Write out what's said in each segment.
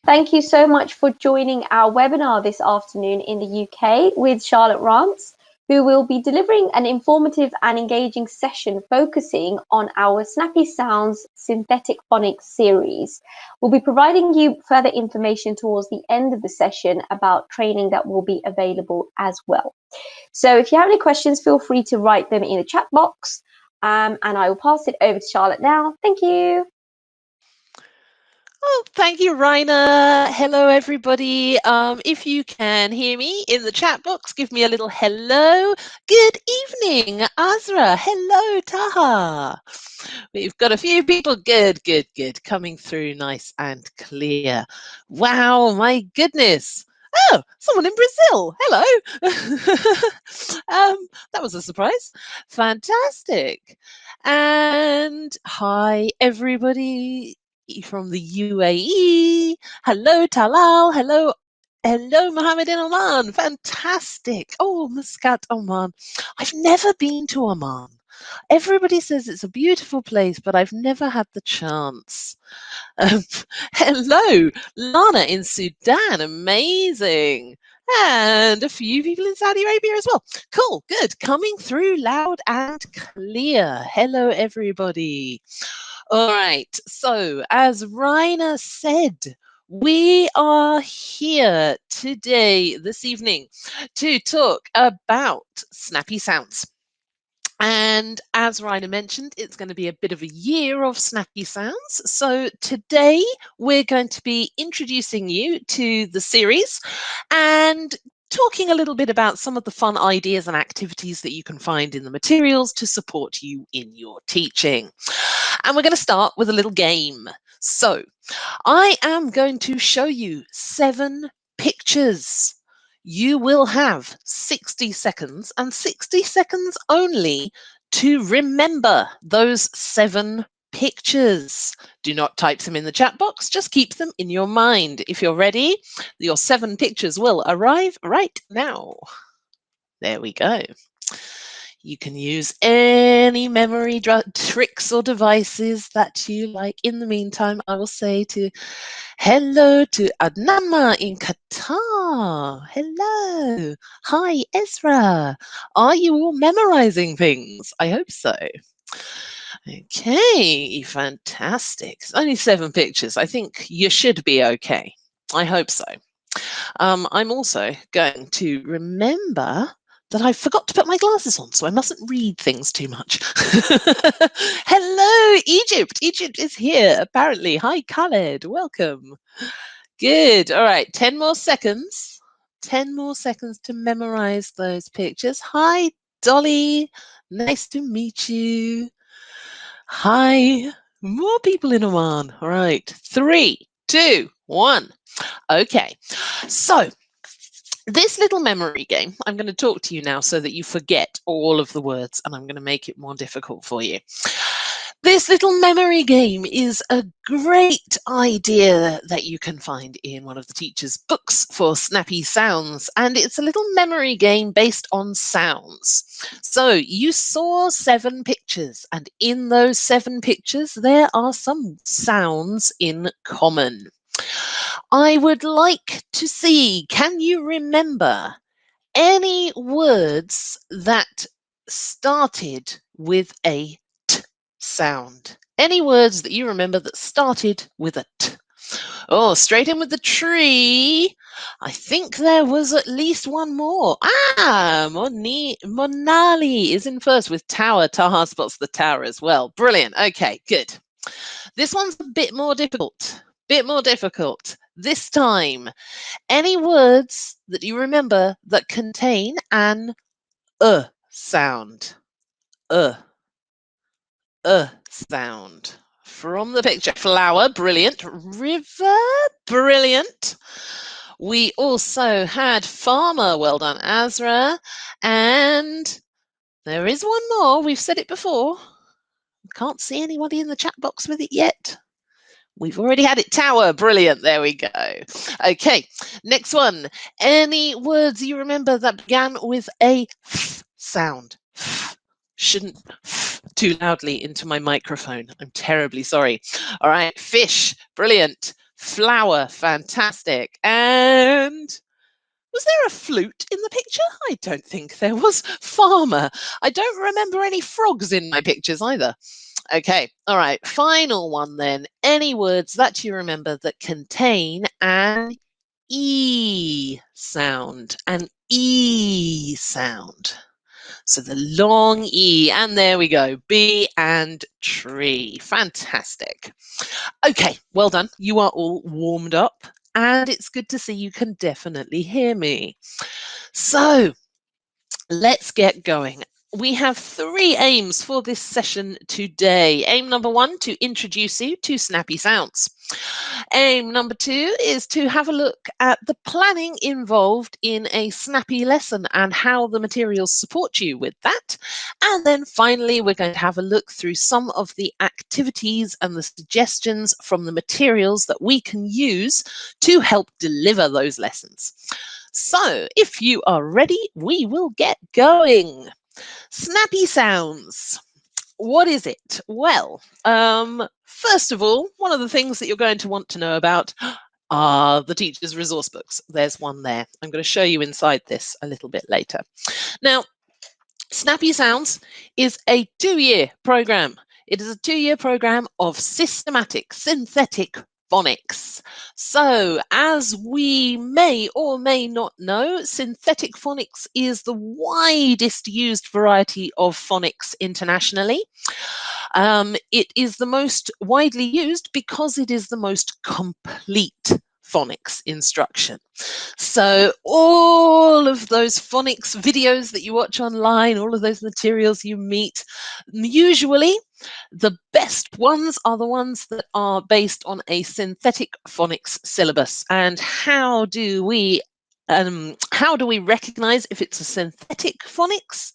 Thank you so much for joining our webinar this afternoon in the UK with Charlotte Rance, who will be delivering an informative and engaging session focusing on our Snappy Sounds Synthetic Phonics series. We'll be providing you further information towards the end of the session about training that will be available as well. So if you have any questions, feel free to write them in the chat box, and I will pass it over to Charlotte now. Thank you. Oh, thank you, Raina. Hello, everybody. If you can hear me in the chat box, give me a little hello. Good evening, Azra. Hello, Taha. We've got a few people. Good, coming through nice and clear. Wow, my goodness. Oh, someone in Brazil. Hello. That was a surprise. Fantastic. And hi, everybody from the UAE. Hello, Talal. Hello, Mohammed in Oman. Fantastic. Oh, Muscat, Oman. I've never been to Oman. Everybody says it's a beautiful place, but I've never had the chance. Hello, Lana in Sudan. Amazing. And a few people in Saudi Arabia as well. Cool, good. Coming through loud and clear. Hello, everybody. All right, so as Raina said, we are here today, this evening, to talk about snappy sounds. And as Raina mentioned, it's going to be a bit of a year of snappy sounds. So today we're going to be introducing you to the series and talking a little bit about some of the fun ideas and activities that you can find in the materials to support you in your teaching. And we're going to start with a little game. So I am going to show you 7 pictures. You will have 60 seconds and 60 seconds only to remember those 7 pictures. Do not type them in the chat box, just keep them in your mind. If you're ready, your 7 pictures will arrive right now. There we go. You can use any memory tricks or devices that you like. In the meantime, I will say hello to Adnama in Qatar. Hello. Hi, Ezra. Are you all memorizing things? I hope so. Okay, fantastic. It's only 7 pictures. I think you should be okay. I hope so. I'm also going to remember that I forgot to put my glasses on, so I mustn't read things too much. Hello, Egypt. Egypt is here, apparently. Hi, Khaled. Welcome. Good. All right, 10 more seconds. 10 more seconds to memorize those pictures. Hi, Dolly. Nice to meet you. Hi. More people in Oman. All right. 3, 2, 1. Okay. So this little memory game, I'm going to talk to you now so that you forget all of the words, and I'm going to make it more difficult for you. This little memory game is a great idea that you can find in one of the teacher's books for snappy sounds, and it's a little memory game based on sounds. So you saw 7 pictures, and in those 7 pictures there are some sounds in common. I would like to see, can you remember any words that started with a T sound? Any words that you remember that started with a T? Oh, straight in with the tree. I think there was at least one more. Ah, Monali is in first with tower. Taha spots the tower as well. Brilliant. Okay, good. This one's a bit more difficult. This time, any words that you remember that contain an sound. Sound. From the picture. Flower, brilliant. River, brilliant. We also had farmer, well done, Azra. And there is one more. We've said it before. Can't see anybody in the chat box with it yet. We've already had it. Tower. Brilliant. There we go. Okay. Next one. Any words you remember that began with a F sound? F. Shouldn't F too loudly into my microphone. I'm terribly sorry. All right. Fish. Brilliant. Flower, fantastic. And was there a flute in the picture? I don't think there was. Farmer. I don't remember any frogs in my pictures either. Okay, all right, final one then. Any words that you remember that contain an E sound, an E sound. So the long E, and there we go, bee and tree. Fantastic. Okay, well done. You are all warmed up, and it's good to see you can definitely hear me. So let's get going. We have 3 aims for this session today. Aim number 1, to introduce you to Snappy Sounds. Aim number 2 is to have a look at the planning involved in a Snappy lesson and how the materials support you with that. And then finally, we're going to have a look through some of the activities and the suggestions from the materials that we can use to help deliver those lessons. So if you are ready, we will get going. Snappy Sounds. What is it? Well, first of all, one of the things that you're going to want to know about are the teacher's resource books. There's one there. I'm going to show you inside this a little bit later. Now, Snappy Sounds is a 2-year program. It is a 2-year program of systematic synthetic phonics. So, as we may or may not know, synthetic phonics is the widest used variety of phonics internationally. It is the most widely used because it is the most complete phonics instruction. So all of those phonics videos that you watch online, all of those materials you meet, usually the best ones are the ones that are based on a synthetic phonics syllabus. And how do we recognize if it's a synthetic phonics?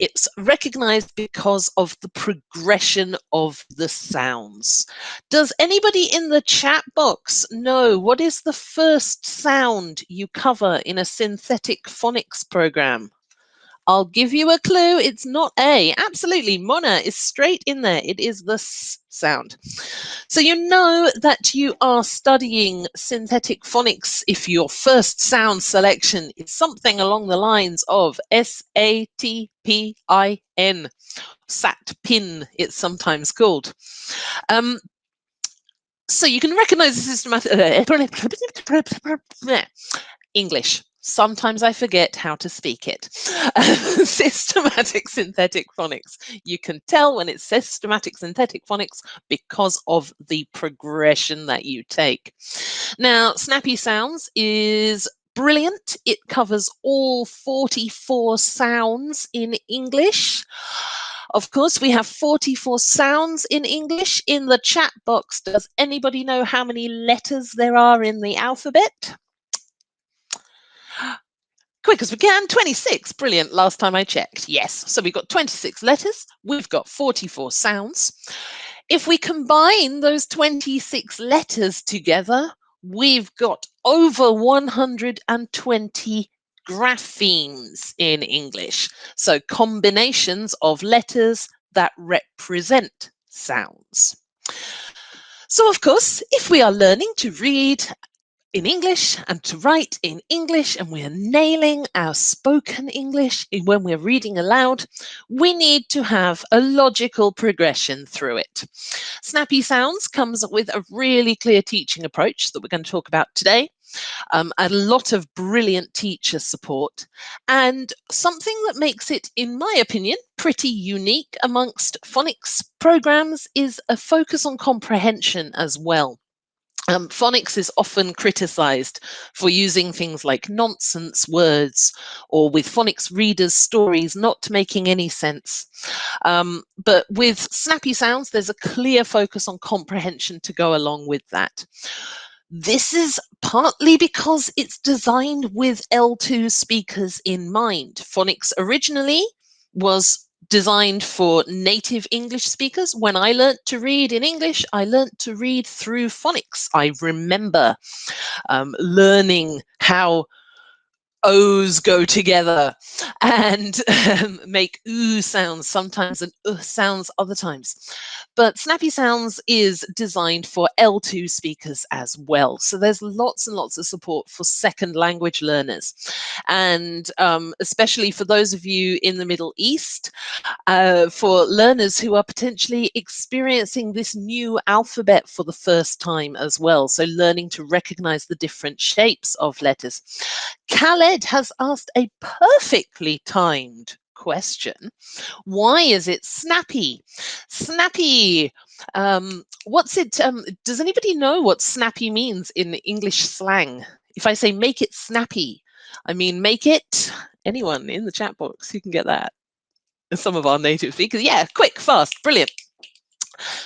It's recognized because of the progression of the sounds. Does anybody in the chat box know what is the first sound you cover in a synthetic phonics program? I'll give you a clue. It's not A. Absolutely. Mona is straight in there. It is the S sound. So you know that you are studying synthetic phonics if your first sound selection is something along the lines of S-A-T-P-I-N. SAT-PIN, it's sometimes called. So you can recognize the systematic English. Sometimes I forget how to speak it. Systematic synthetic phonics. You can tell when it's systematic synthetic phonics because of the progression that you take. Now, Snappy Sounds is brilliant. It covers all 44 sounds in English. Of course, we have 44 sounds in English. In the chat box, does anybody know how many letters there are in the alphabet? Quick as we can, 26. Brilliant. Last time I checked. Yes. So we've got 26 letters. We've got 44 sounds. If we combine those 26 letters together, we've got over 120 graphemes in English. So combinations of letters that represent sounds. So, of course, if we are learning to read in English and to write in English, and we're nailing our spoken English when we're reading aloud, we need to have a logical progression through it. Snappy Sounds comes with a really clear teaching approach that we're going to talk about today. A lot of brilliant teacher support, and something that makes it, in my opinion, pretty unique amongst phonics programs is a focus on comprehension as well. Phonics is often criticised for using things like nonsense words, or with phonics readers' stories not making any sense. But with Snappy Sounds, there's a clear focus on comprehension to go along with that. This is partly because it's designed with L2 speakers in mind. Phonics originally was designed for native English speakers. When I learnt to read in English, I learnt to read through phonics. I remember learning how O's go together and make oo sounds sometimes and sounds other times. But Snappy Sounds is designed for L2 speakers as well. So there's lots and lots of support for second language learners. And especially for those of you in the Middle East, for learners who are potentially experiencing this new alphabet for the first time as well. So learning to recognize the different shapes of letters. Khaled has asked a perfectly timed question. Why is it snappy? Snappy. What's it? Does anybody know what snappy means in English slang? If I say make it snappy, I mean make it. Anyone in the chat box who can get that? Some of our native speakers. Yeah, quick, fast, brilliant.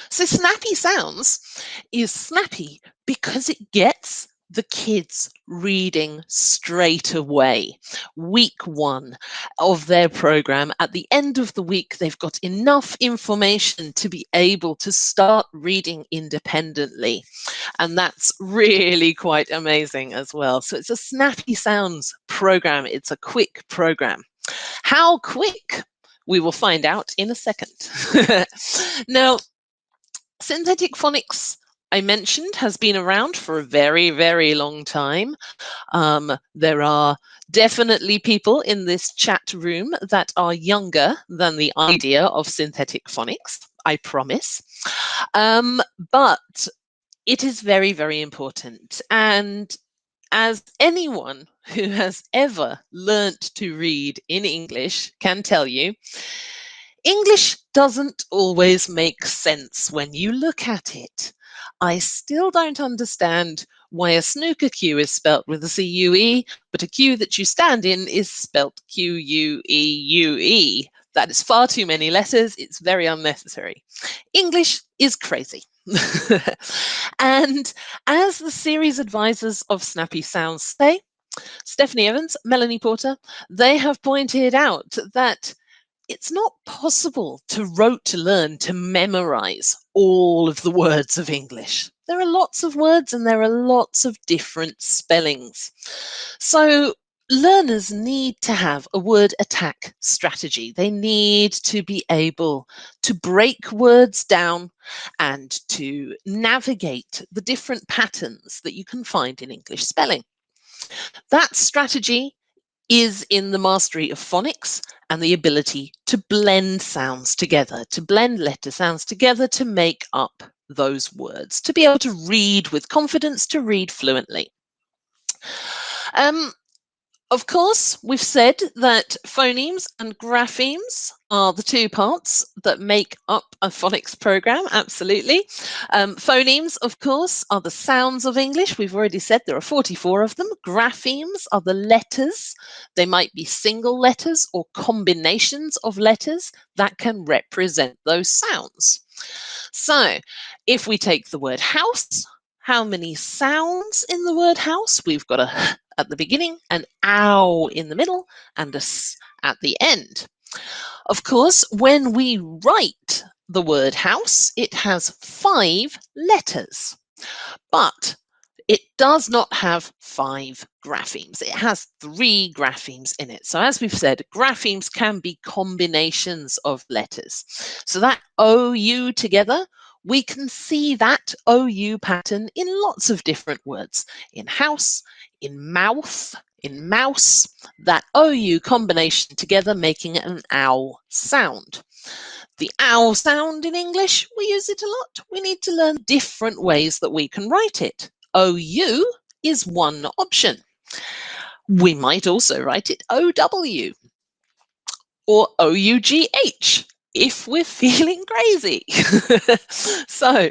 So Snappy Sounds is snappy because it gets the kids reading straight away. Week 1 of their program. At the end of the week, they've got enough information to be able to start reading independently. And that's really quite amazing as well. So it's a Snappy Sounds program. It's a quick program. How quick? We will find out in a second. Now, synthetic phonics, I mentioned, has been around for a very, very long time. There are definitely people in this chat room that are younger than the idea of synthetic phonics, I promise. But it is very, very important. And as anyone who has ever learnt to read in English can tell you, English doesn't always make sense when you look at it. I still don't understand why a snooker cue is spelt with a C-U-E, but a queue that you stand in is spelt Q-U-E-U-E. That is far too many letters. It's very unnecessary. English is crazy. And as the series advisors of Snappy Sounds say, Stephanie Evans, Melanie Porter, they have pointed out that it's not possible to rote to learn to memorize all of the words of English. There are lots of words and there are lots of different spellings. So learners need to have a word attack strategy. They need to be able to break words down and to navigate the different patterns that you can find in English spelling. That strategy is in the mastery of phonics and the ability to blend sounds together, to blend letter sounds together to make up those words, to be able to read with confidence, to read fluently. Of course, we've said that phonemes and graphemes are the two parts that make up a phonics program, absolutely. Phonemes, of course, are the sounds of English. We've already said there are 44 of them. Graphemes are the letters. They might be single letters or combinations of letters that can represent those sounds. So if we take the word house, how many sounds in the word house? We've got a h at the beginning, an ow in the middle, and a s at the end. Of course, when we write the word house, it has 5 letters, but it does not have 5 graphemes. It has 3 graphemes in it. So as we've said, graphemes can be combinations of letters. So that OU together, we can see that OU pattern in lots of different words. In house, in mouth, in mouse, that OU combination together making an ow sound. The ow sound in English, we use it a lot. We need to learn different ways that we can write it. OU is one option. We might also write it OW or OUGH if we're feeling crazy. So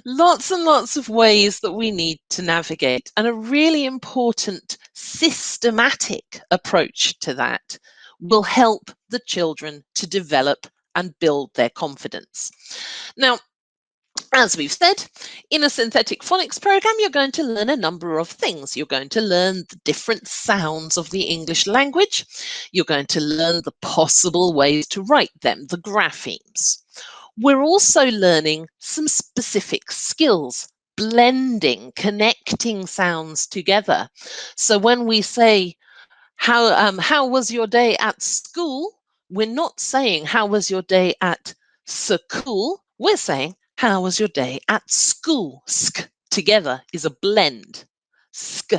lots and lots of ways that we need to navigate, and a really important systematic approach to that will help the children to develop and build their confidence. Now, as we've said, in a synthetic phonics program, you're going to learn a number of things. You're going to learn the different sounds of the English language. You're going to learn the possible ways to write them, the graphemes. We're also learning some specific skills, blending, connecting sounds together. So when we say How was your day at school? We're not saying how was your day at school. We're saying how was your day at school. Sk together is a blend. Sk,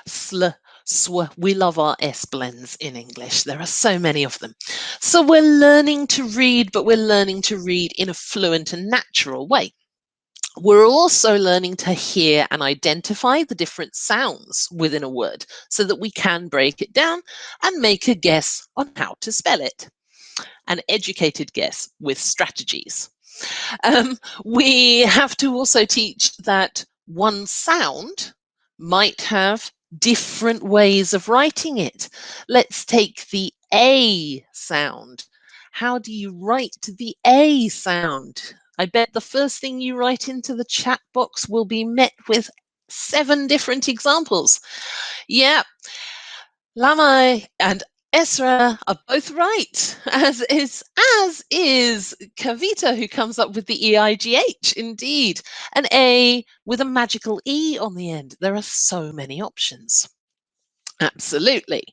sl, sw. We love our S blends in English. There are so many of them. So we're learning to read, but we're learning to read in a fluent and natural way. We're also learning to hear and identify the different sounds within a word so that we can break it down and make a guess on how to spell it. An educated guess with strategies. We have to also teach that one sound might have different ways of writing it. Let's take the A sound. How do you write the A sound? I bet the first thing you write into the chat box will be met with 7 different examples. Yeah, Lamai and Esra are both right, as is Kavita, who comes up with the EIGH. Indeed, an A with a magical E on the end. There are so many options. Absolutely.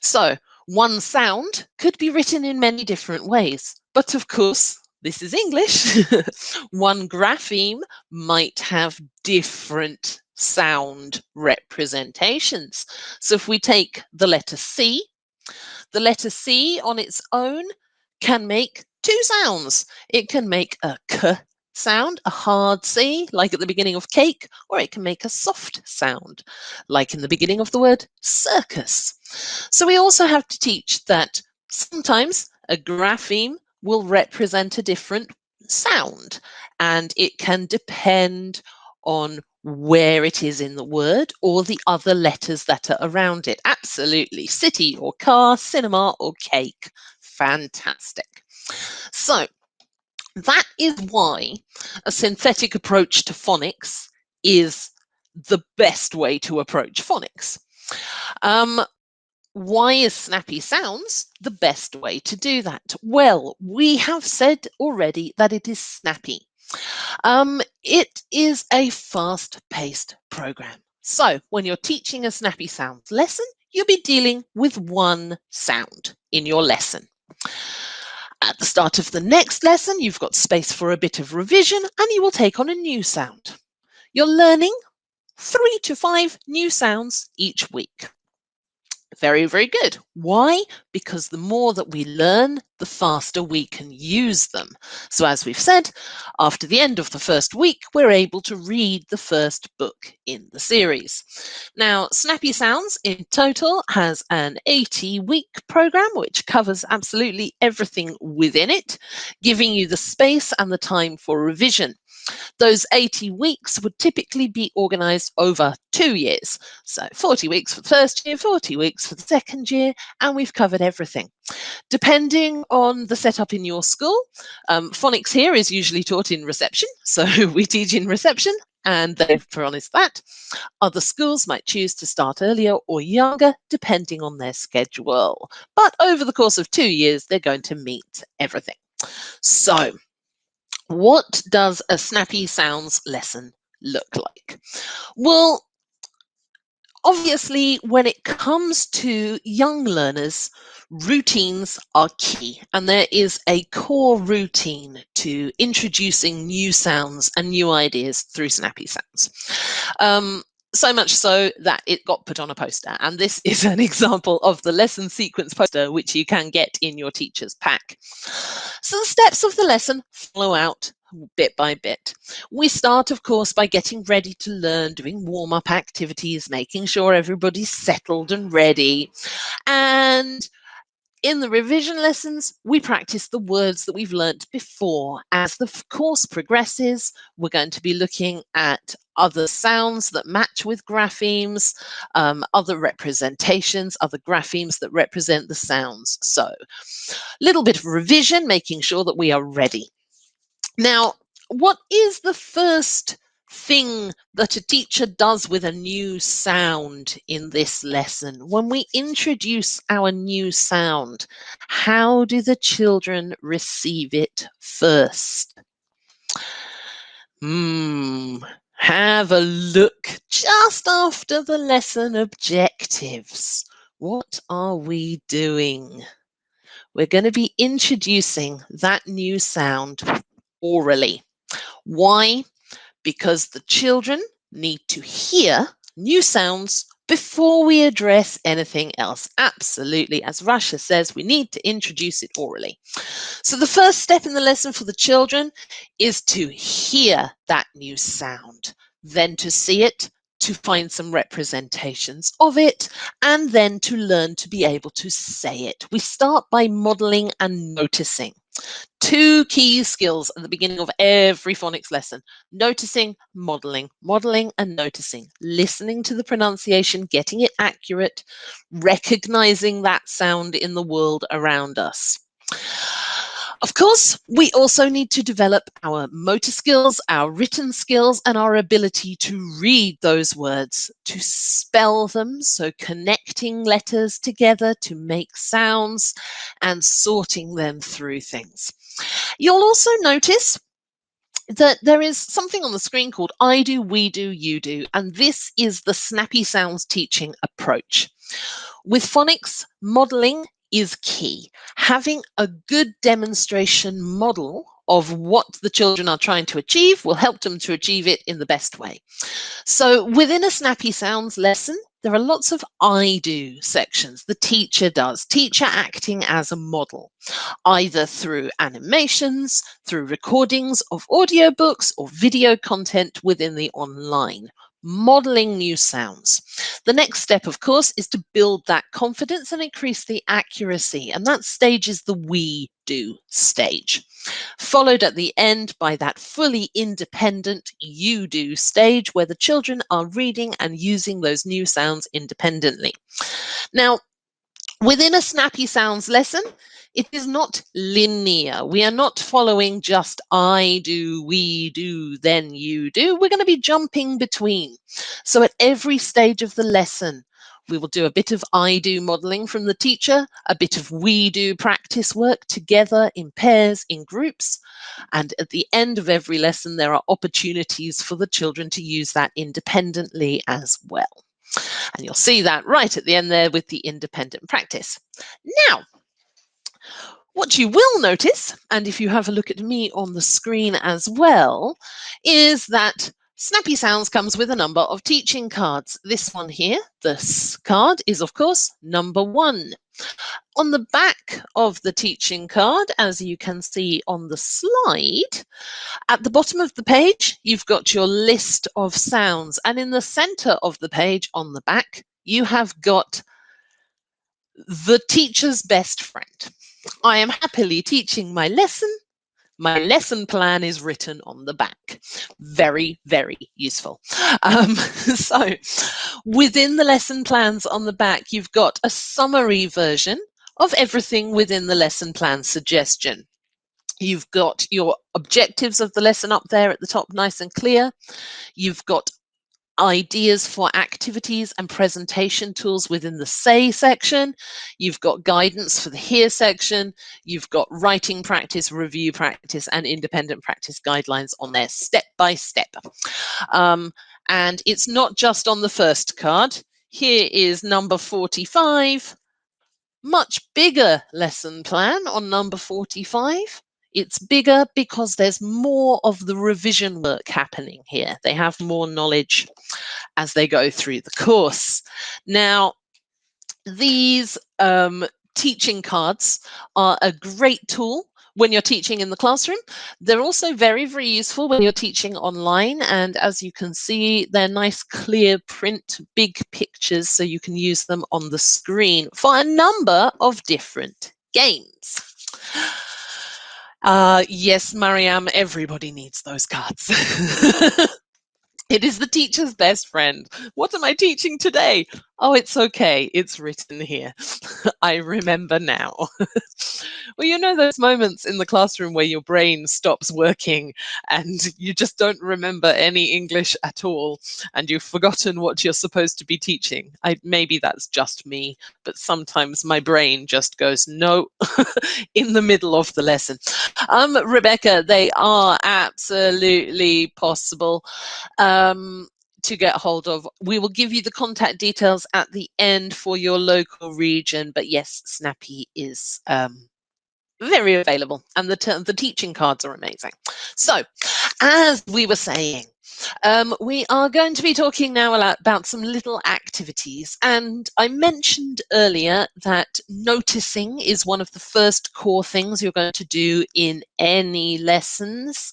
So one sound could be written in many different ways, but of course, this is English. One grapheme might have different sound representations. So if we take the letter C on its own can make 2 sounds. It can make a K sound, a hard C, like at the beginning of cake, or it can make a soft sound, like in the beginning of the word circus. So we also have to teach that sometimes a grapheme will represent a different sound, and it can depend on where it is in the word or the other letters that are around it. Absolutely. City or car, cinema or cake. Fantastic. So that is why a synthetic approach to phonics is the best way to approach phonics. Why is Snappy Sounds the best way to do that? Well, we have said already that it is snappy. It is a fast-paced program. So when you're teaching a Snappy Sounds lesson, you'll be dealing with one sound in your lesson. At the start of the next lesson, you've got space for a bit of revision and you will take on a new sound. You're learning 3 to 5 new sounds each week. Very, very good. Why? Because the more that we learn, the faster we can use them. So as we've said, after the end of the first week, we're able to read the first book in the series. Now, Snappy Sounds in total has an 80-week program, which covers absolutely everything within it, giving you the space and the time for revision. Those 80 weeks would typically be organised over 2 years. So 40 weeks for the first year, 40 weeks for the second year, and we've covered everything. Depending on the setup in your school, phonics here is usually taught in reception. So we teach in reception and they've promised that. Other schools might choose to start earlier or younger, depending on their schedule. But over the course of 2 years, they're going to meet everything. So what does a Snappy Sounds lesson look like? Well, obviously, when it comes to young learners, routines are key, and there is a core routine to introducing new sounds and new ideas through Snappy Sounds. So much so that it got put on a poster, and this is an example of the lesson sequence poster which you can get in your teacher's pack. So the steps of the lesson follow out bit by bit. We start, of course, by getting ready to learn, doing warm-up activities, making sure everybody's settled and ready. And in the revision lessons, we practice the words that we've learnt before. As the course progresses, we're going to be looking at other sounds that match with graphemes, other representations, other graphemes that represent the sounds. So a little bit of revision, making sure that we are ready. Now, what is the first thing that a teacher does with a new sound in this lesson? When we introduce our new sound, how do the children receive it first? Have a look just after the lesson objectives. What are we doing? We're going to be introducing that new sound orally. Why? Because the children need to hear new sounds before we address anything else. Absolutely. As Rasha says, we need to introduce it orally. So the first step in the lesson for the children is to hear that new sound, then to see it, to find some representations of it, and then to learn to be able to say it. We start by modeling and noticing. Two key skills at the beginning of every phonics lesson: noticing, modeling and noticing, listening to the pronunciation, getting it accurate, recognizing that sound in the world around us. Of course, we also need to develop our motor skills, our written skills, and our ability to read those words, to spell them, so connecting letters together to make sounds and sorting them through things. You'll also notice that there is something on the screen called I do, we do, you do, and this is the Snappy Sounds teaching approach. With phonics, modeling is key. Having a good demonstration model of what the children are trying to achieve will help them to achieve it in the best way. So within a Snappy Sounds lesson, there are lots of I do sections. The teacher does, teacher acting as a model, either through animations, through recordings of audiobooks or video content within the online. Modeling new sounds. The next step, of course, is to build that confidence and increase the accuracy, and that stage is the we do stage, followed at the end by that fully independent you do stage where the children are reading and using those new sounds independently. Now, within a Snappy Sounds lesson, it is not linear. We are not following just I do, we do, then you do. We're going to be jumping between. So at every stage of the lesson, we will do a bit of I do modeling from the teacher, a bit of we do practice work together in pairs, in groups. And at the end of every lesson, there are opportunities for the children to use that independently as well. And you'll see that right at the end there with the independent practice. Now, what you will notice, and if you have a look at me on the screen as well, is that Snappy Sounds comes with a number of teaching cards. This one here, this card, is of course number 1. On the back of the teaching card, as you can see on the slide, at the bottom of the page, you've got your list of sounds, and in the center of the page on the back, you have got the teacher's best friend. I am happily teaching my lesson. My lesson plan is written on the back. Very, very useful. So within the lesson plans on the back, you've got a summary version of everything within the lesson plan suggestion. You've got your objectives of the lesson up there at the top, nice and clear. You've got ideas for activities and presentation tools within the say section. You've got guidance for the hear section. You've got writing practice, review practice, and independent practice guidelines on there step by step. And it's not just on the first card. Here is number 45. Much bigger lesson plan on number 45. It's bigger because there's more of the revision work happening here. They have more knowledge as they go through the course. Now, these teaching cards are a great tool when you're teaching in the classroom. They're also very, very useful when you're teaching online. And as you can see, they're nice, clear print, big pictures, so you can use them on the screen for a number of different games. Yes, Mariam, everybody needs those cards. It is the teacher's best friend. What am I teaching today? Oh, it's okay. It's written here. I remember now. Well, you know those moments in the classroom where your brain stops working and you just don't remember any English at all and you've forgotten what you're supposed to be teaching. Maybe that's just me, but sometimes my brain just goes, no, in the middle of the lesson. Rebecca, they are absolutely possible. to get hold of. We will give you the contact details at the end for your local region. But yes, Snappy is very available, and the teaching cards are amazing. So, as we were saying, we are going to be talking now about some little activities, and I mentioned earlier that noticing is one of the first core things you're going to do in any lessons.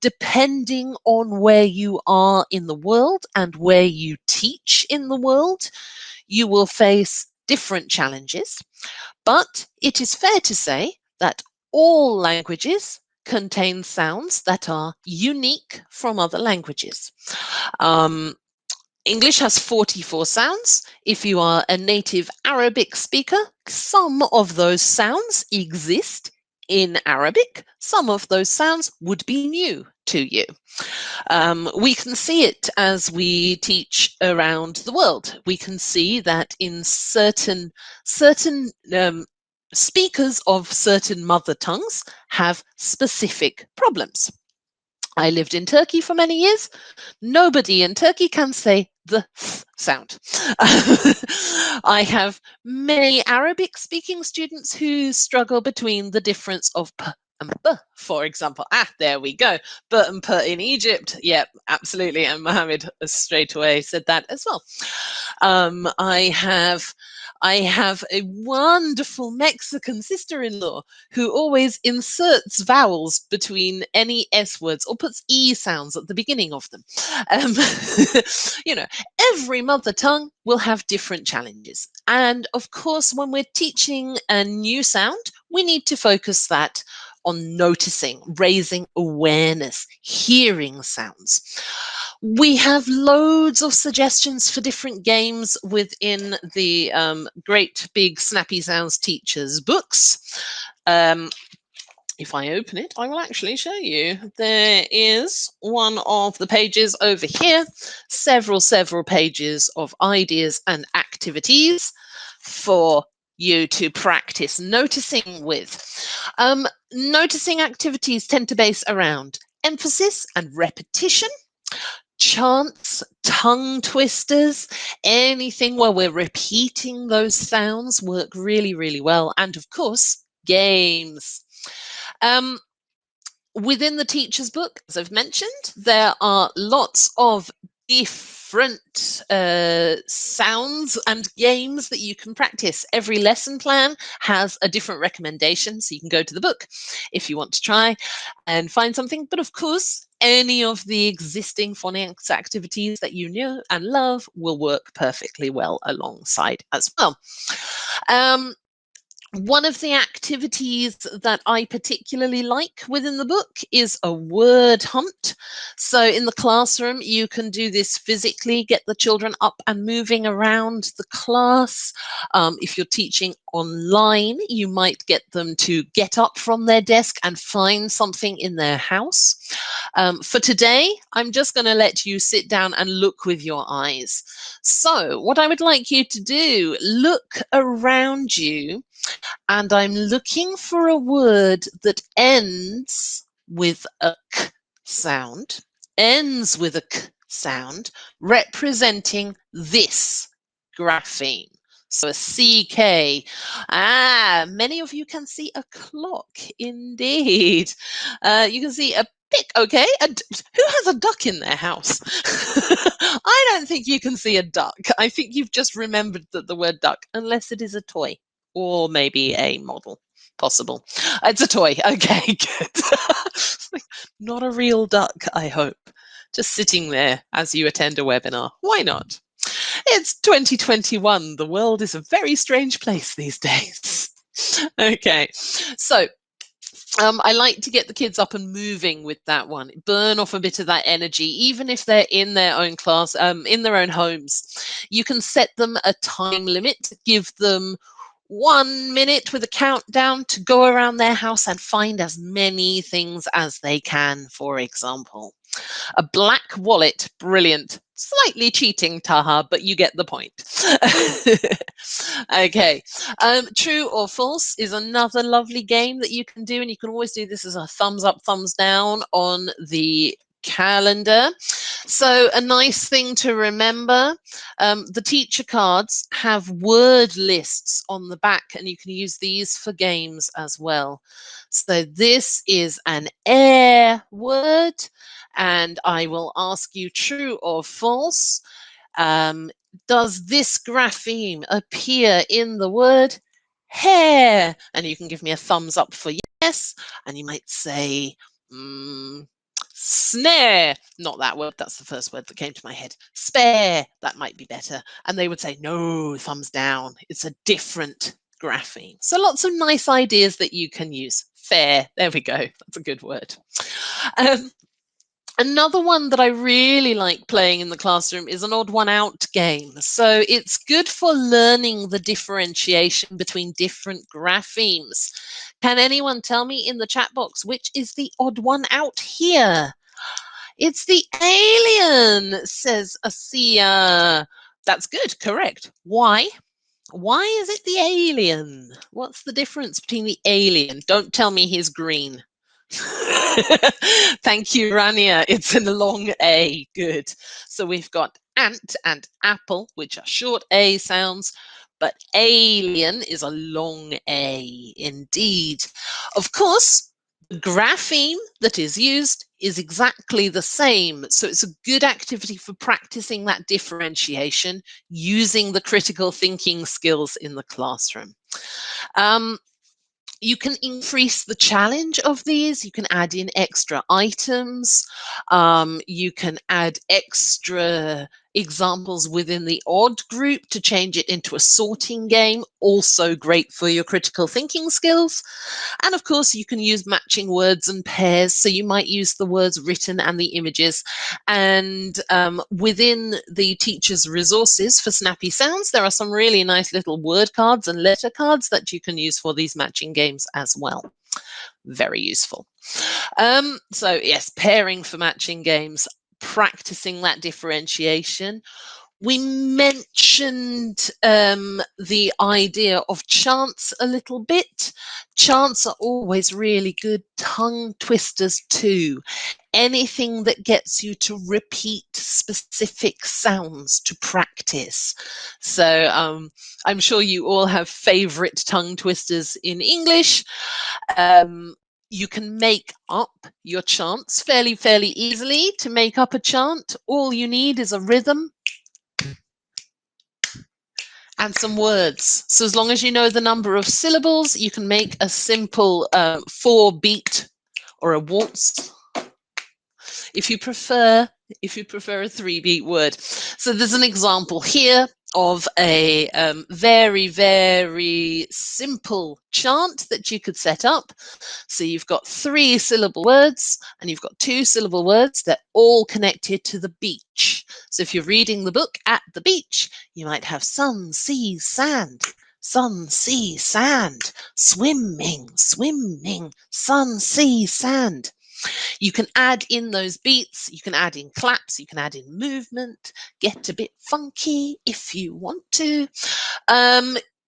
Depending on where you are in the world and where you teach in the world, you will face different challenges. But it is fair to say that all languages contain sounds that are unique from other languages. English has 44 sounds. If you are a native Arabic speaker, some of those sounds exist in Arabic. Some of those sounds would be new to you. We can see it as we teach around the world. We can see that in certain speakers of certain mother tongues have specific problems. I lived in Turkey for many years. Nobody in Turkey can say the th sound. I have many Arabic speaking students who struggle between the difference of p and b, for example. There we go. B and p in Egypt. Yep, absolutely. And Mohammed straight away said that as well. I have a wonderful Mexican sister-in-law who always inserts vowels between any S words or puts E sounds at the beginning of them. You know, every mother tongue will have different challenges. And of course, when we're teaching a new sound, we need to focus that on noticing, raising awareness, hearing sounds. We have loads of suggestions for different games within the great big Snappy Sounds Teachers books. If I open it, I will actually show you. There is one of the pages over here, several pages of ideas and activities for you to practice noticing with. Noticing activities tend to base around emphasis and repetition, chants, tongue twisters, anything where we're repeating those sounds work really, really well. And of course, games. Within the teacher's book, as I've mentioned, there are lots of different sounds and games that you can practice. Every lesson plan has a different recommendation, so you can go to the book if you want to try and find something. But of course, any of the existing phonics activities that you know and love will work perfectly well alongside as well. One of the activities that I particularly like within the book is a word hunt. So in the classroom, you can do this physically, get the children up and moving around the class. If you're teaching online, you might get them to get up from their desk and find something in their house. For today, I'm just going to let you sit down and look with your eyes. So what I would like you to do, look around you, and I'm looking for a word that ends with a k sound, representing this grapheme. So a CK. Many of you can see a clock, indeed. You can see a pick, okay? Who has a duck in their house? I don't think you can see a duck. I think you've just remembered that the word duck, unless it is a toy. Or maybe a model, possible. It's a toy. Okay, good. Not a real duck, I hope. Just sitting there as you attend a webinar. Why not? It's 2021. The world is a very strange place these days. Okay, so I like to get the kids up and moving with that one. Burn off a bit of that energy, even if they're in their own class, in their own homes. You can set them a time limit, give them 1 minute with a countdown to go around their house and find as many things as they can, for example. A black wallet, brilliant. Slightly cheating, Taha, but you get the point. Okay. True or false is another lovely game that you can do, and you can always do this as a thumbs up, thumbs down on the calendar. So a nice thing to remember, the teacher cards have word lists on the back, and you can use these for games as well. So this is an air word, and I will ask you true or false. Does this grapheme appear in the word hair? And you can give me a thumbs up for yes, and you might say snare, not that word, that's the first word that came to my head. Spare, that might be better. And they would say no, thumbs down, it's a different grapheme. So lots of nice ideas that you can use. Fair, there we go, that's a good word. Another one that I really like playing in the classroom is an odd one out game. So it's good for learning the differentiation between different graphemes. Can anyone tell me in the chat box which is the odd one out here? It's the alien, says Asia. That's good, correct. Why? Why is it the alien? What's the difference between the alien? Don't tell me he's green. Thank you, Rania. It's in a long A. Good. So we've got ant and apple, which are short A sounds, but alien is a long A indeed. Of course, the grapheme that is used is exactly the same. So it's a good activity for practicing that differentiation using the critical thinking skills in the classroom. You can increase the challenge of these. You can add in extra items. You can add extra examples within the odd group to change it into a sorting game. Also great for your critical thinking skills. And of course, you can use matching words and pairs. So you might use the words written and the images. And within the teacher's resources for Snappy Sounds, there are some really nice little word cards and letter cards that you can use for these matching games as well. Very useful. So yes, pairing for matching games, practicing that differentiation. We mentioned the idea of chants a little bit. Chants are always really good tongue twisters too. Anything that gets you to repeat specific sounds to practice. So I'm sure you all have favorite tongue twisters in English. You can make up your chants fairly easily. To make up a chant, all you need is a rhythm and some words. So as long as you know the number of syllables, you can make a simple 4-beat or a waltz. If you prefer a 3-beat word. So there's an example here of a very simple chant that you could set up. So you've got 3-syllable words and you've got 2-syllable words. They're all connected to the beach. So if you're reading the book at the beach, you might have sun, sea, sand. Sun, sea, sand. Swimming, sun, sea, sand. You can add in those beats, you can add in claps, you can add in movement, get a bit funky if you want to.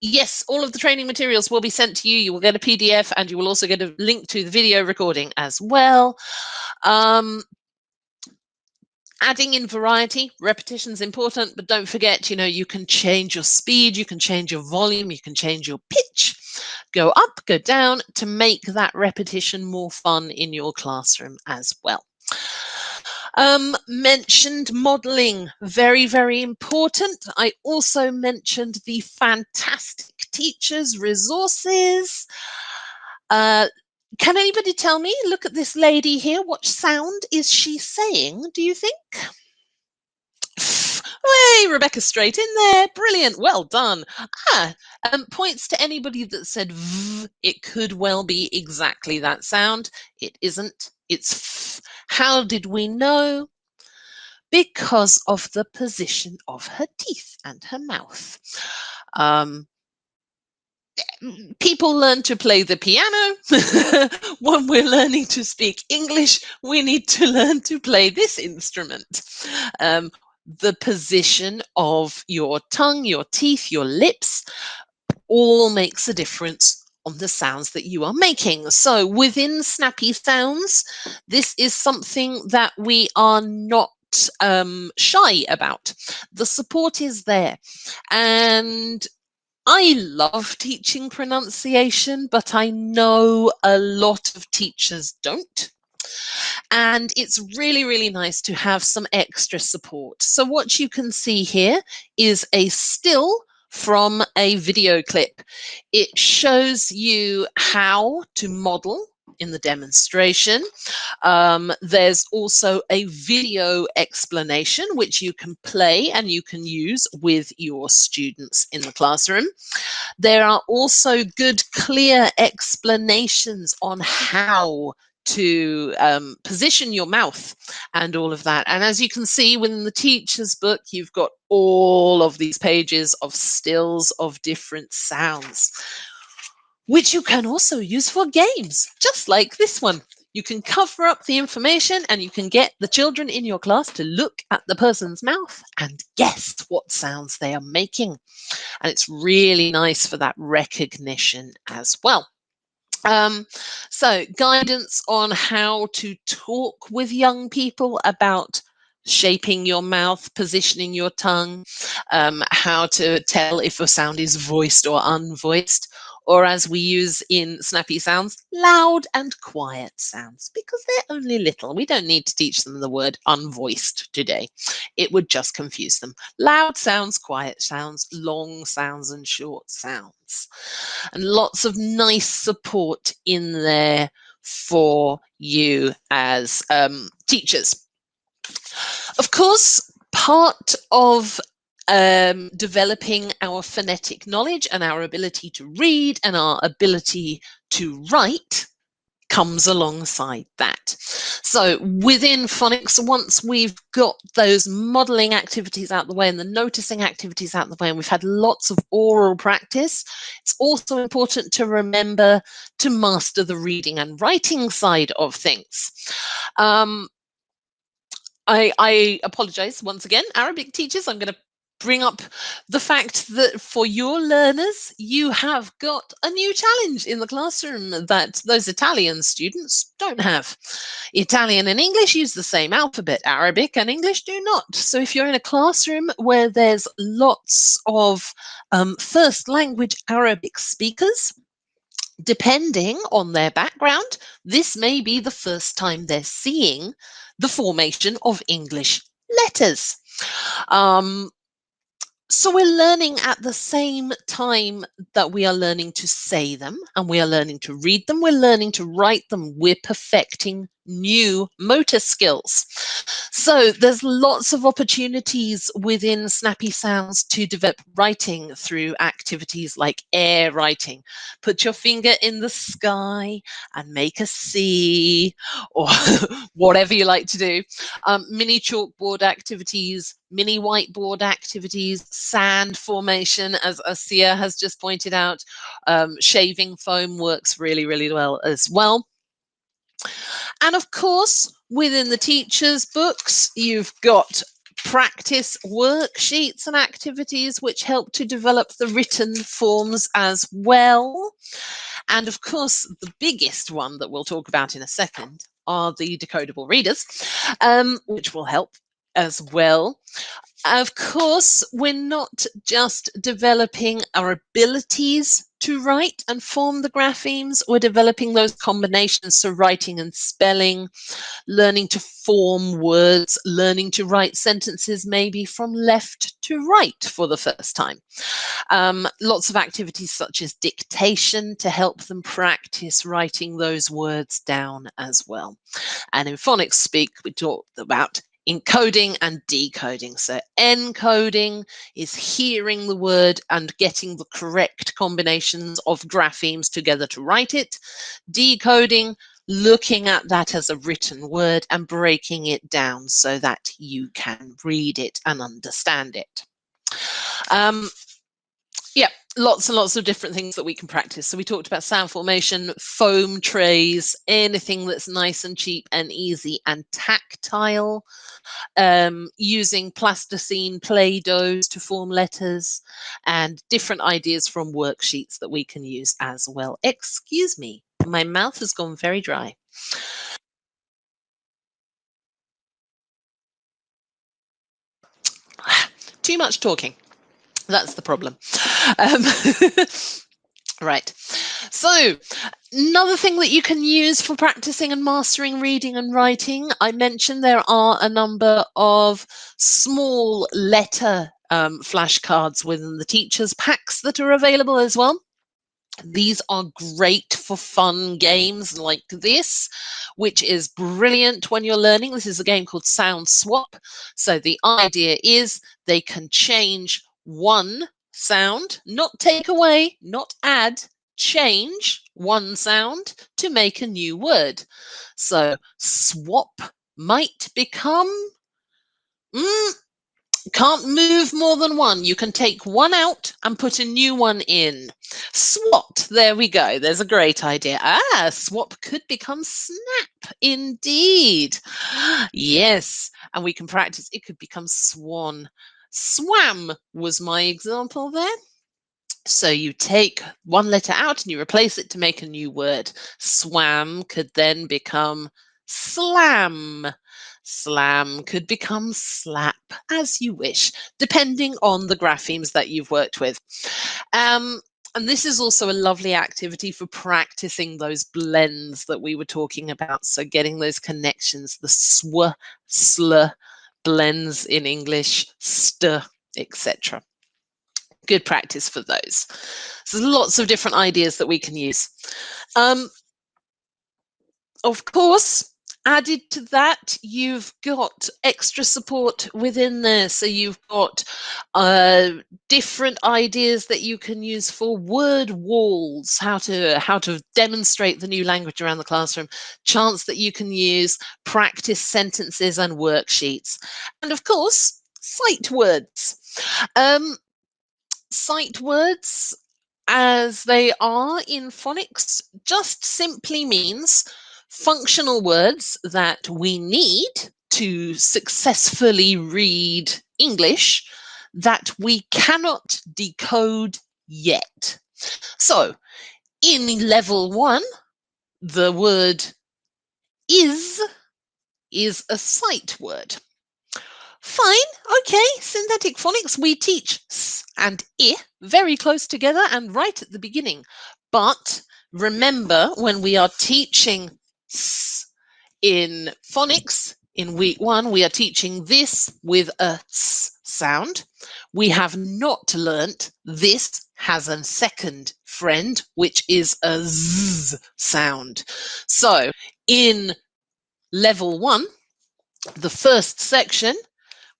Yes, all of the training materials will be sent to you. You will get a PDF and you will also get a link to the video recording as well. Adding in variety, repetition is important, but don't forget, you can change your speed, you can change your volume, you can change your pitch, go up, go down to make that repetition more fun in your classroom as well. Mentioned modeling, very important. I also mentioned the fantastic teachers resources. Can anybody tell me, look at this lady here, what sound is she saying, do you think? Hey, Rebecca, straight in there. Brilliant. Well done. Points to anybody that said v. It could well be exactly that sound. It isn't. It's f. How did we know? Because of the position of her teeth and her mouth. People learn to play the piano. When we're learning to speak English, we need to learn to play this instrument. The position of your tongue, your teeth, your lips all makes a difference on the sounds that you are making. So within Snappy Sounds, this is something that we are not shy about. The support is there. And I love teaching pronunciation, but I know a lot of teachers don't. And it's really, really nice to have some extra support. So what you can see here is a still from a video clip. It shows you how to model in the demonstration. There's also a video explanation which you can play and you can use with your students in the classroom. There are also good, clear explanations on how to position your mouth and all of that. And as you can see within the teacher's book, you've got all of these pages of stills of different sounds, which you can also use for games, just like this one. You can cover up the information and you can get the children in your class to look at the person's mouth and guess what sounds they are making. And it's really nice for that recognition as well. So guidance on how to talk with young people about shaping your mouth, positioning your tongue, how to tell if a sound is voiced or unvoiced, or as we use in Snappy Sounds, loud and quiet sounds, because they're only little. We don't need to teach them the word unvoiced today. It would just confuse them. Loud sounds, quiet sounds, long sounds and short sounds. And lots of nice support in there for you as teachers. Of course, part of developing our phonetic knowledge and our ability to read and our ability to write comes alongside that. So within phonics, once we've got those modeling activities out the way and the noticing activities out the way, and we've had lots of oral practice, it's also important to remember to master the reading and writing side of things. I apologize once again, Arabic teachers. I'm going to bring up the fact that for your learners, you have got a new challenge in the classroom that those Italian students don't have. Italian and English use the same alphabet. Arabic and English do not. So if you're in a classroom where there's lots of first language Arabic speakers, depending on their background, this may be the first time they're seeing the formation of English letters. So we're learning at the same time that we are learning to say them and we are learning to read them, we're learning to write them, we're perfecting new motor skills. So there's lots of opportunities within Snappy Sounds to develop writing through activities like air writing. Put your finger in the sky and make a C, or whatever you like to do. Mini chalkboard activities, mini whiteboard activities, sand formation, as Asia has just pointed out. Shaving foam works really, really well as well. And of course, within the teacher's books, you've got practice worksheets and activities which help to develop the written forms as well. And of course, the biggest one that we'll talk about in a second are the decodable readers, which will help as well. Of course, we're not just developing our abilities to write and form the graphemes, we're developing those combinations, so writing and spelling, learning to form words, learning to write sentences maybe from left to right for the first time. Lots of activities such as dictation to help them practice writing those words down as well. And in phonics speak, we talk about encoding and decoding. So encoding is hearing the word and getting the correct combinations of graphemes together to write it. Decoding, looking at that as a written word and breaking it down so that you can read it and understand it. Yeah, lots and lots of different things that we can practice. So we talked about sound formation, foam trays, anything that's nice and cheap and easy and tactile, using plasticine Play-Dohs to form letters, and different ideas from worksheets that we can use as well. Excuse me, my mouth has gone very dry. Too much talking. That's the problem. Right. So another thing that you can use for practicing and mastering reading and writing, I mentioned there are a number of small letter flashcards within the teachers' packs that are available as well. These are great for fun games like this, which is brilliant when you're learning. This is a game called Sound Swap. So the idea is they can change one sound, not take away, not add, change one sound to make a new word. So swap might become can't move more than one. You can take one out and put a new one in. Swat, there we go. There's a great idea. Swap could become snap, indeed. Yes, and we can practice. It could become swan. Swam was my example there. So you take one letter out and you replace it to make a new word. Swam could then become slam. Slam could become slap, as you wish, depending on the graphemes that you've worked with. And this is also a lovely activity for practicing those blends that we were talking about. So getting those connections, the sw, sl, blends in English, st, etc. Good practice for those. So there's lots of different ideas that we can use. Of course, added to that, you've got extra support within there. So you've got different ideas that you can use for word walls, how to demonstrate the new language around the classroom, chants that you can use, practice sentences and worksheets. And of course, sight words. Sight words, as they are in phonics, just simply means functional words that we need to successfully read English that we cannot decode yet. So in level 1, the word is a sight word. Fine, okay, synthetic phonics, we teach s and I very close together and right at the beginning. But remember, when we are teaching s in phonics, in week 1, we are teaching this with a s sound. We have not learnt this has a second friend, which is a z sound. So in level 1, the first section,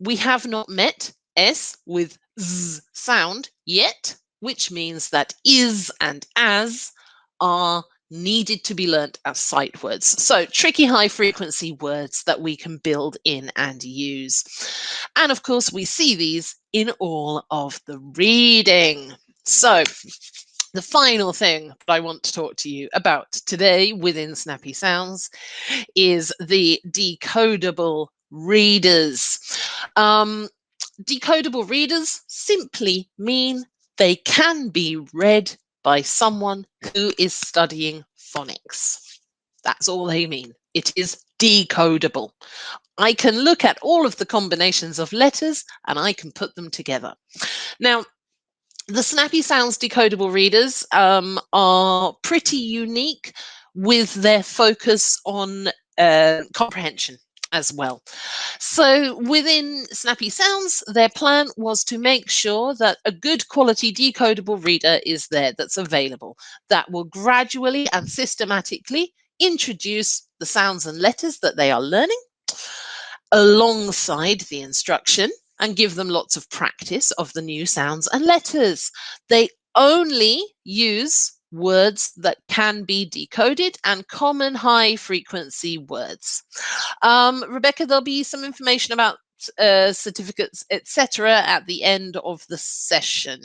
we have not met S with Z sound yet, which means that is and as are needed to be learnt as sight words. So tricky high frequency words that we can build in and use. And of course, we see these in all of the reading. So the final thing that I want to talk to you about today within Snappy Sounds is the decodable readers. Decodable readers simply mean they can be read by someone who is studying phonics. That's all they mean. It is decodable. I can look at all of the combinations of letters and I can put them together. Now, the Snappy Sounds decodable readers are pretty unique with their focus on comprehension as well. So within Snappy Sounds, their plan was to make sure that a good quality decodable reader is there that's available, that will gradually and systematically introduce the sounds and letters that they are learning alongside the instruction and give them lots of practice of the new sounds and letters. They only use words that can be decoded and common high frequency words. Rebecca, there'll be some information about certificates, etc. at the end of the session.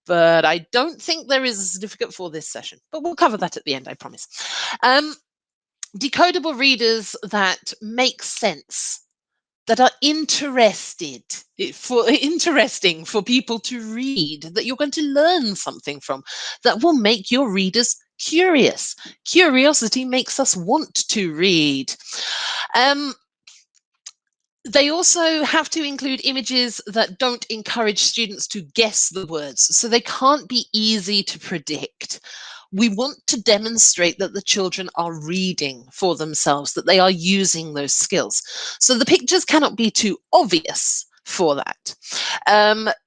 but I don't think there is a certificate for this session, but we'll cover that at the end, I promise. Decodable readers that make sense, that are interesting for people to read, that you're going to learn something from, that will make your readers curious. Curiosity makes us want to read. They also have to include images that don't encourage students to guess the words, so they can't be easy to predict. We want to demonstrate that the children are reading for themselves, that they are using those skills. So the pictures cannot be too obvious for that.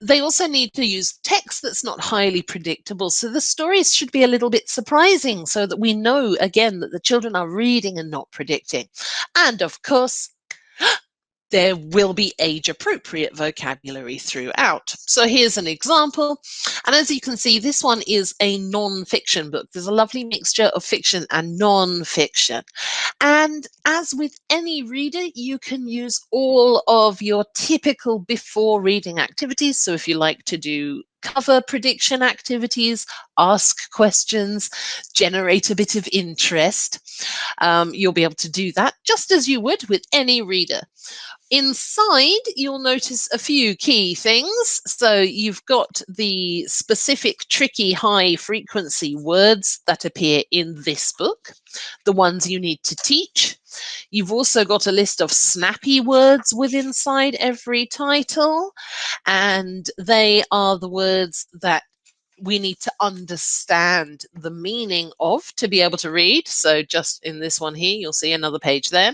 They also need to use text that's not highly predictable. So the stories should be a little bit surprising so that we know, again, that the children are reading and not predicting. And of course, there will be age-appropriate vocabulary throughout. So here's an example. And as you can see, this one is a non-fiction book. There's a lovely mixture of fiction and non-fiction. And as with any reader, you can use all of your typical before reading activities. So if you like to do cover prediction activities, ask questions, generate a bit of interest, you'll be able to do that just as you would with any reader. Inside, you'll notice a few key things. So you've got the specific tricky high frequency words that appear in this book, the ones you need to teach. You've also got a list of snappy words with inside every title, and they are the words that we need to understand the meaning of to be able to read. So just in this one here, you'll see another page there.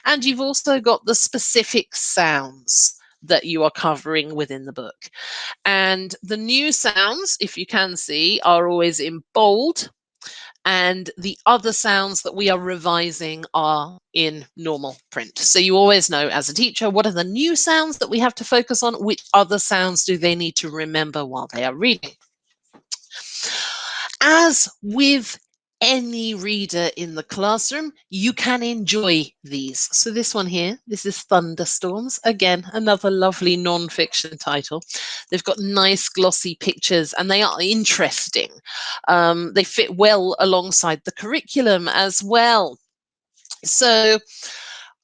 And you've also got the specific sounds that you are covering within the book. And the new sounds, if you can see, are always in bold. And the other sounds that we are revising are in normal print. So you always know as a teacher, what are the new sounds that we have to focus on? Which other sounds do they need to remember while they are reading? As with any reader in the classroom, you can enjoy these. So this one here, this is Thunderstorms. Again, another lovely non-fiction title. They've got nice glossy pictures and they are interesting. They fit well alongside the curriculum as well. So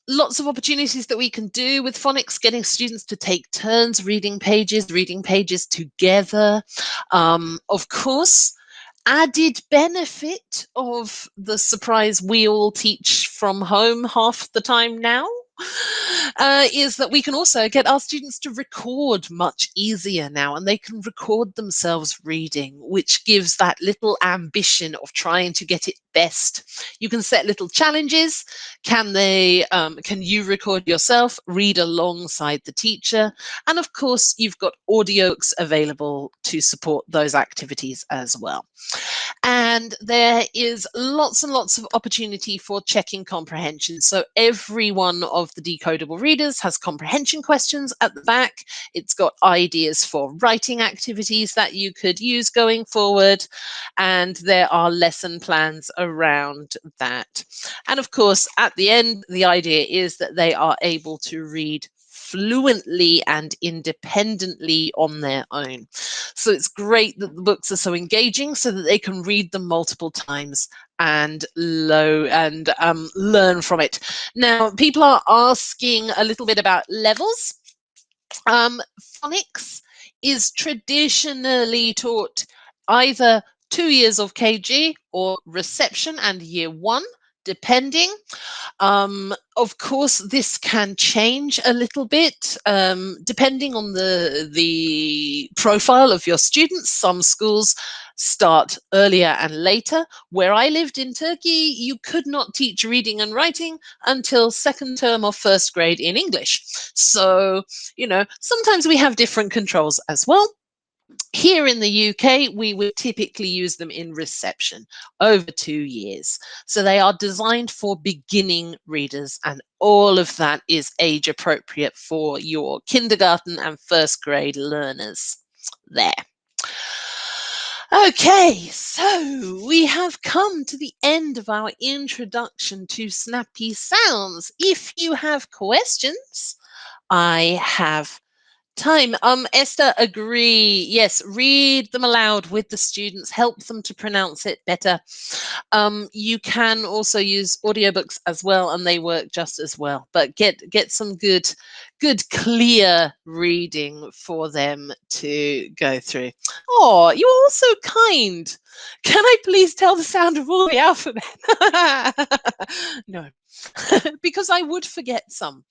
lots of opportunities that we can do with phonics, getting students to take turns reading pages together. Of course, added benefit of the surprise we all teach from home half the time now is that we can also get our students to record much easier now, and they can record themselves reading, which gives that little ambition of trying to get it best. You can set little challenges. Can you record yourself, read alongside the teacher? And of course, you've got audiobooks available to support those activities as well. And there is lots and lots of opportunity for checking comprehension. So every one of the decodable readers has comprehension questions at the back. It's got ideas for writing activities that you could use going forward. And there are lesson plans around that. And of course, at the end, the idea is that they are able to read fluently and independently on their own. So it's great that the books are so engaging so that they can read them multiple times and learn from it. Now, people are asking a little bit about levels. Phonics is traditionally taught either 2 years of KG or reception and year 1, depending. Of course, this can change a little bit depending on the profile of your students. Some schools start earlier and later. Where I lived in Turkey, you could not teach reading and writing until second term of first grade in English. So, sometimes we have different controls as well. Here in the UK, we would typically use them in reception over 2 years. So they are designed for beginning readers, and all of that is age appropriate for your kindergarten and first grade learners there. Okay, so we have come to the end of our introduction to Snappy Sounds. If you have questions, I have Time. Esther, agree. Yes, read them aloud with the students, help them to pronounce it better. You can also use audiobooks as well, and they work just as well. But get some good clear reading for them to go through. Oh, you're all so kind. Can I please tell the sound of all the alphabet? No, because I would forget some.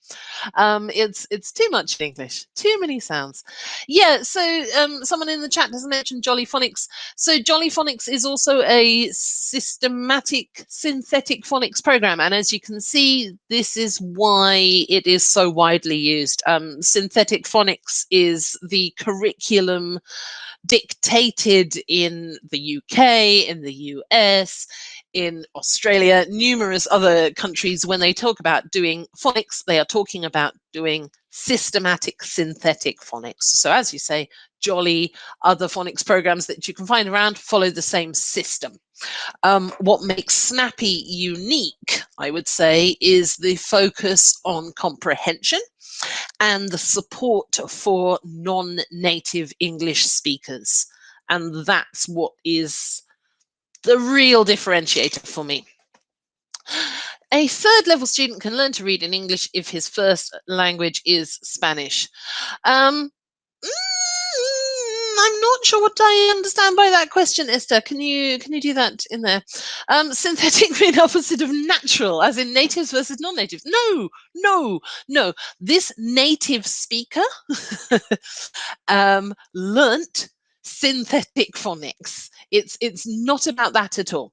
It's too much English, too many sounds. Yeah, so someone in the chat has mentioned Jolly Phonics. So Jolly Phonics is also a systematic synthetic phonics program, and as you can see, this is why it is so widely used. Synthetic phonics is the curriculum dictated in the UK, in the US, in Australia, numerous other countries. When they talk about doing phonics, they are talking about doing systematic synthetic phonics. So as you say, Jolly, other phonics programs that you can find around follow the same system. What makes Snappy unique, I would say, is the focus on comprehension and the support for non-native English speakers. And that's what is the real differentiator for me. A third level student can learn to read in English if his first language is Spanish. I'm not sure what I understand by that question, Esther. Can you do that in there? Synthetic being opposite of natural, as in natives versus non-natives. No. This native speaker learnt synthetic phonics. It's not about that at all.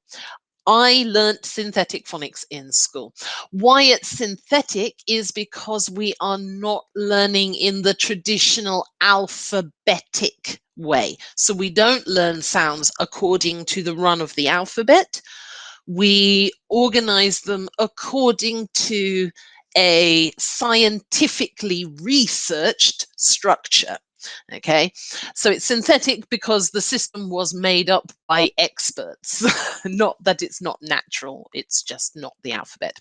I learnt synthetic phonics in school. Why it's synthetic is because we are not learning in the traditional alphabetic way. So we don't learn sounds according to the run of the alphabet. We organize them according to a scientifically researched structure. Okay, so it's synthetic because the system was made up by experts. Not that it's not natural, it's just not the alphabet.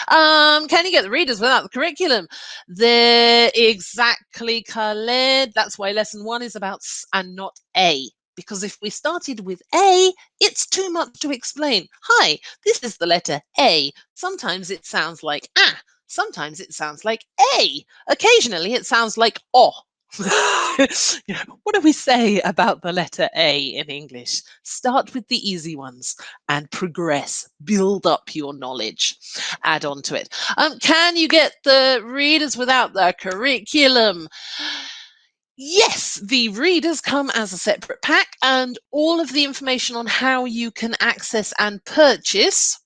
Can you get the readers without the curriculum? They're exactly, Khaled. That's why lesson 1 is about S and not A. Because if we started with A, it's too much to explain. Hi, this is the letter A. Sometimes it sounds like ah. Sometimes it sounds like A. Occasionally it sounds like O. What do we say about the letter A in English? Start with the easy ones and progress. Build up your knowledge. Add on to it. Can you get the readers without the curriculum? Yes, the readers come as a separate pack, and all of the information on how you can access and purchase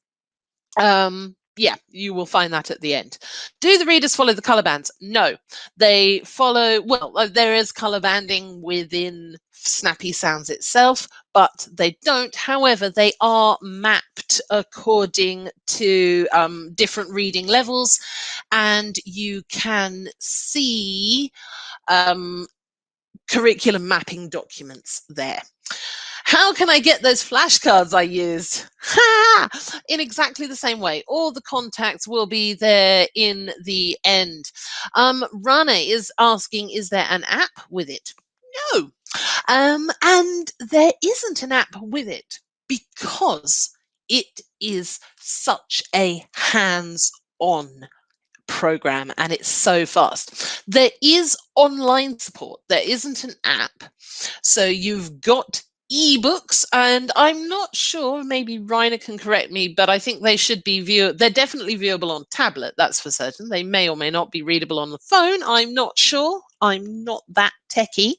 yeah, you will find that at the end. Do the readers follow the color bands? No, they follow, well, there is color banding within Snappy Sounds itself, but they don't. However, they are mapped according to different reading levels, and you can see curriculum mapping documents there. How can I get those flashcards I used? Ha! In exactly the same way. All the contacts will be there in the end. Rana is asking, is there an app with it? No. And there isn't an app with it because it is such a hands-on program and it's so fast. There is online support. There isn't an app. So you've got ebooks, and I'm not sure, maybe Rainer can correct me, but I think they should be they're definitely viewable on tablet, that's for certain. They may or may not be readable on the phone. I'm not sure. I'm not that techie.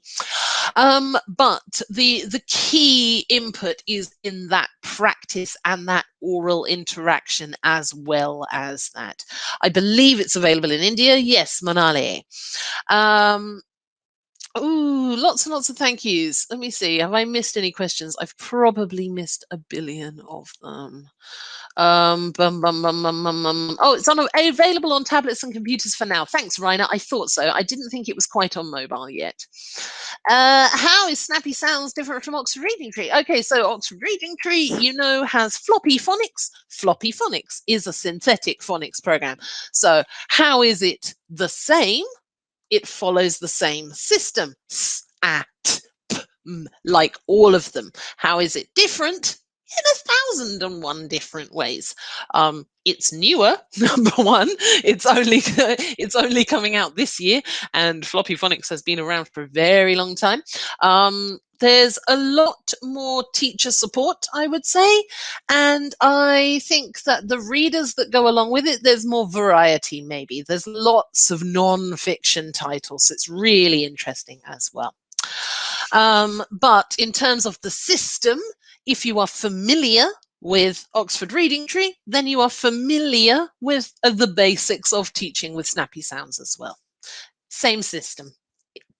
But the key input is in that practice and that oral interaction as well as that. I believe it's available in India. Yes, Manali. Ooh, lots and lots of thank yous. Let me see. Have I missed any questions? I've probably missed a billion of them. Oh, it's available on tablets and computers for now. Thanks, Rainer. I thought so. I didn't think it was quite on mobile yet. How is Snappy Sounds different from Oxford Reading Tree? Okay, so Oxford Reading Tree, you know, has floppy phonics. Floppy phonics is a synthetic phonics program. So how is it the same? it follows the same system. S, A, T, P, M, like all of them. How is it different? In 1,001 different ways. It's newer, number one. It's only coming out this year, and floppy phonics has been around for a very long time. There's a lot more teacher support, I would say, and I think that the readers that go along with it, there's more variety maybe. There's lots of non-fiction titles. It's really interesting as well. But in terms of the system, if you are familiar with Oxford Reading Tree, then you are familiar with the basics of teaching with Snappy Sounds as well. Same system,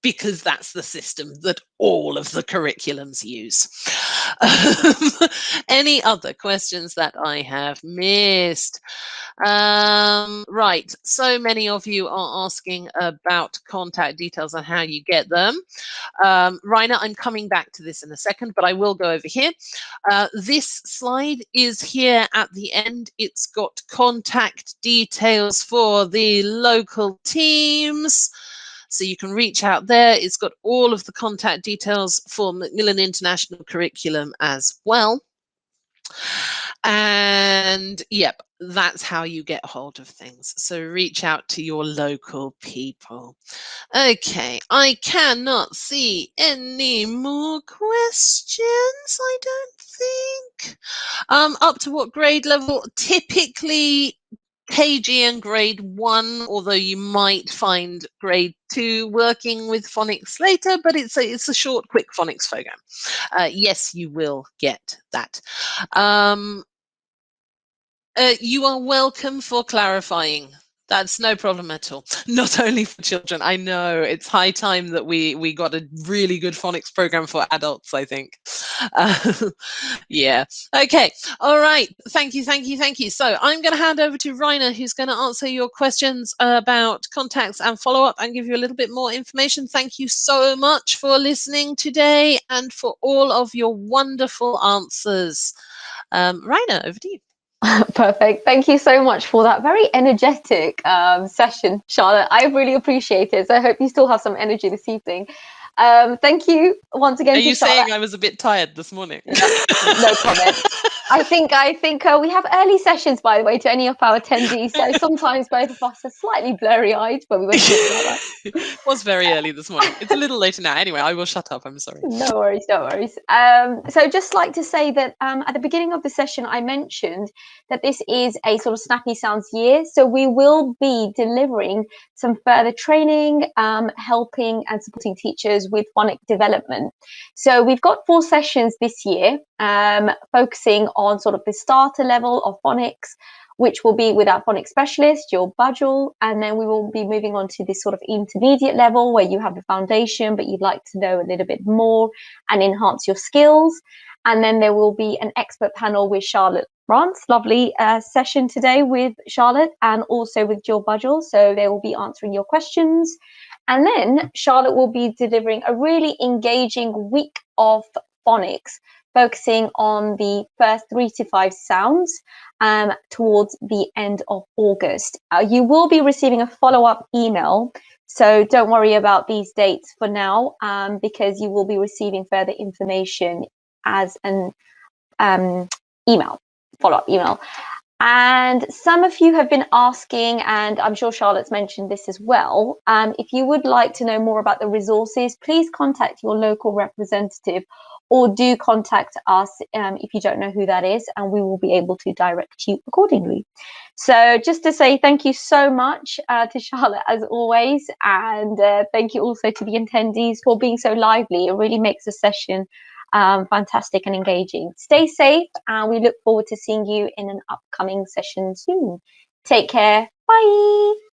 because that's the system that all of the curriculums use. Any other questions that I have missed? Right, so many of you are asking about contact details and how you get them. Rainer, I'm coming back to this in a second, but I will go over here. This slide is here at the end. It's got contact details for the local teams. So you can reach out there. It's got all of the contact details for Macmillan International Curriculum as well. And yep, that's how you get hold of things. So reach out to your local people. Okay, I cannot see any more questions, I don't think. Up to what grade level? Typically KG and grade 1, although you might find grade 2 working with phonics later, but it's a short, quick phonics program. Yes, you will get that. You are welcome for clarifying. That's no problem at all. Not only for children. I know it's high time that we got a really good phonics program for adults, I think. Yeah. Okay. All right. Thank you. So I'm going to hand over to Rainer, who's going to answer your questions about contacts and follow-up and give you a little bit more information. Thank you so much for listening today and for all of your wonderful answers. Rainer, over to you. Perfect. Thank you so much for that very energetic session, Charlotte. I really appreciate it. So I hope you still have some energy this evening. Thank you once again. Are you Charlotte. saying I was a bit tired this morning? No comment. I think we have early sessions, by the way, to any of our attendees. So sometimes both of us are slightly blurry-eyed, but we won't talk about that. It was very early this morning. It's a little later now. Anyway, I will shut up. I'm sorry. No worries. So just like to say that at the beginning of the session, I mentioned that this is a sort of Snappy Sounds year. So we will be delivering some further training, helping and supporting teachers with phonic development. So we've got 4 sessions this year, focusing on sort of the starter level of phonics, which will be with our phonics specialist, your Budgel, and then we will be moving on to this sort of intermediate level where you have the foundation, but you'd like to know a little bit more and enhance your skills. And then there will be an expert panel with Charlotte Rance, lovely session today with Charlotte and also with Jill Budgel. So they will be answering your questions. And then Charlotte will be delivering a really engaging week of phonics, focusing on the first 3 to 5 sounds towards the end of August. You will be receiving a follow-up email, so don't worry about these dates for now, because you will be receiving further information as an follow-up email. And some of you have been asking, and I'm sure Charlotte's mentioned this as well, if you would like to know more about the resources, please contact your local representative or do contact us if you don't know who that is, and we will be able to direct you accordingly. So just to say thank you so much to Charlotte as always, and thank you also to the attendees for being so lively. It really makes the session fantastic and engaging. Stay safe, and we look forward to seeing you in an upcoming session soon. Take care. Bye.